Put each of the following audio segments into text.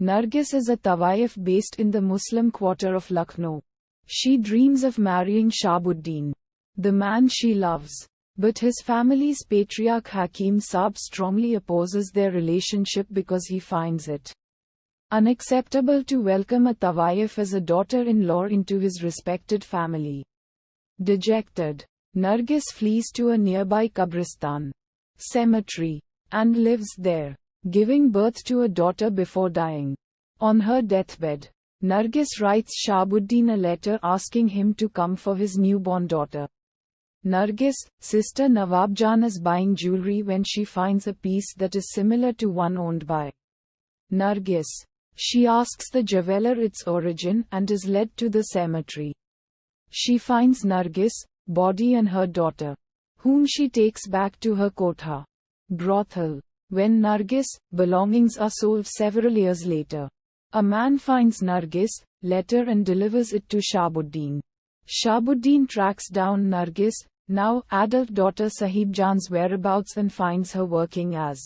Nargis is a Tawaif based in the Muslim quarter of Lucknow. She dreams of marrying Shahabuddin, the man she loves. But his family's patriarch Hakim Saab strongly opposes their relationship because he finds it unacceptable to welcome a Tawaif as a daughter-in-law into his respected family. Dejected, Nargis flees to a nearby Qabristan cemetery and lives there, giving birth to a daughter before dying. On her deathbed, Nargis writes Shahabuddin a letter asking him to come for his newborn daughter. Nargis' sister Sahibjaan is buying jewelry when she finds a piece that is similar to one owned by Nargis. She asks the jeweler its origin and is led to the cemetery. She finds Nargis' body and her daughter, whom she takes back to her kotha brothel. When Nargis' belongings are sold several years later, a man finds Nargis' letter and delivers it to Shahabuddin. Shahabuddin tracks down Nargis' now adult daughter Sahibjaan's whereabouts and finds her working as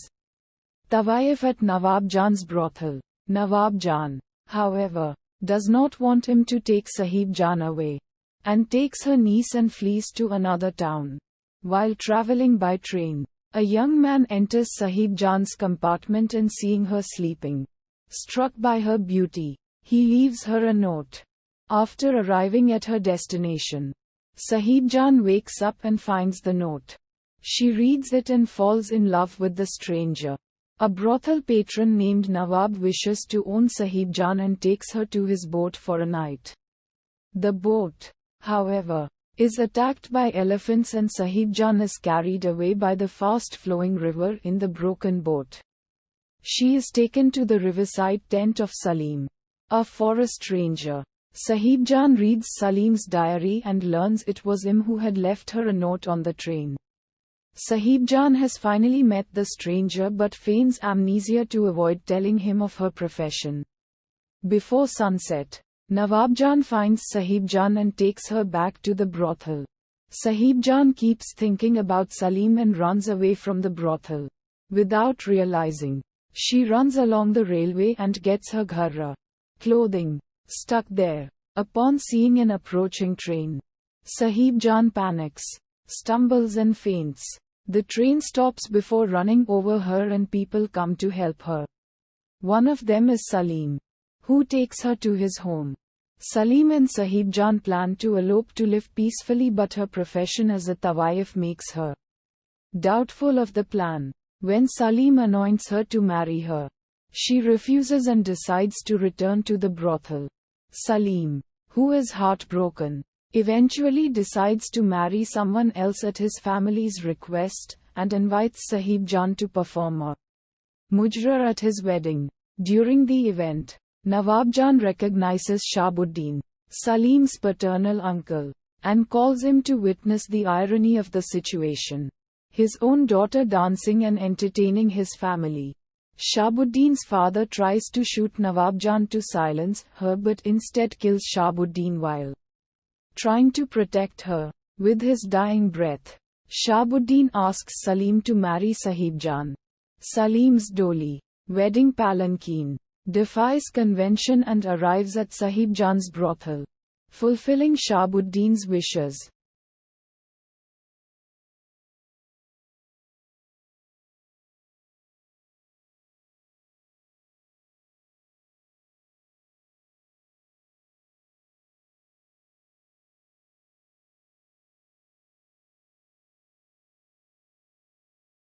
Tawaif at Nawabjaan's brothel. Nawabjaan, however, does not want him to take Sahibjaan away, and takes her niece and flees to another town. While traveling by train, a young man enters Sahibjaan's compartment and seeing her sleeping, struck by her beauty, he leaves her a note. After arriving at her destination, Sahibjaan wakes up and finds the note. She reads it and falls in love with the stranger. A brothel patron named Nawab wishes to own Sahibjaan and takes her to his boat for a night. The boat, however, is attacked by elephants and Sahibjaan is carried away by the fast-flowing river in the broken boat. She is taken to the riverside tent of Salim, a forest ranger. Sahibjaan reads Salim's diary and learns it was him who had left her a note on the train. Sahibjaan has finally met the stranger but feigns amnesia to avoid telling him of her profession. Before sunset, Nawabjaan finds Sahibjaan and takes her back to the brothel. Sahibjaan keeps thinking about Salim and runs away from the brothel. Without realizing, she runs along the railway and gets her ghara, clothing, stuck there. Upon seeing an approaching train, Sahibjaan panics, stumbles and faints. The train stops before running over her and people come to help her. One of them is Salim, who takes her to his home. Salim and Sahibjaan plan to elope to live peacefully, but her profession as a Tawaif makes her doubtful of the plan. When Salim anoints her to marry her, she refuses and decides to return to the brothel. Salim, who is heartbroken, eventually decides to marry someone else at his family's request, and invites Sahibjaan to perform a mujra at his wedding. During the event, Nawabjaan recognizes Shahabuddin, Salim's paternal uncle, and calls him to witness the irony of the situation. His own daughter dancing and entertaining his family. Shahabuddin's father tries to shoot Nawabjaan to silence her but instead kills Shahabuddin while trying to protect her. With his dying breath, Shahabuddin asks Salim to marry Sahibjaan. Salim's doli, wedding palanquin, defies convention and arrives at Sahibjaan's brothel, fulfilling Shahabuddin's wishes.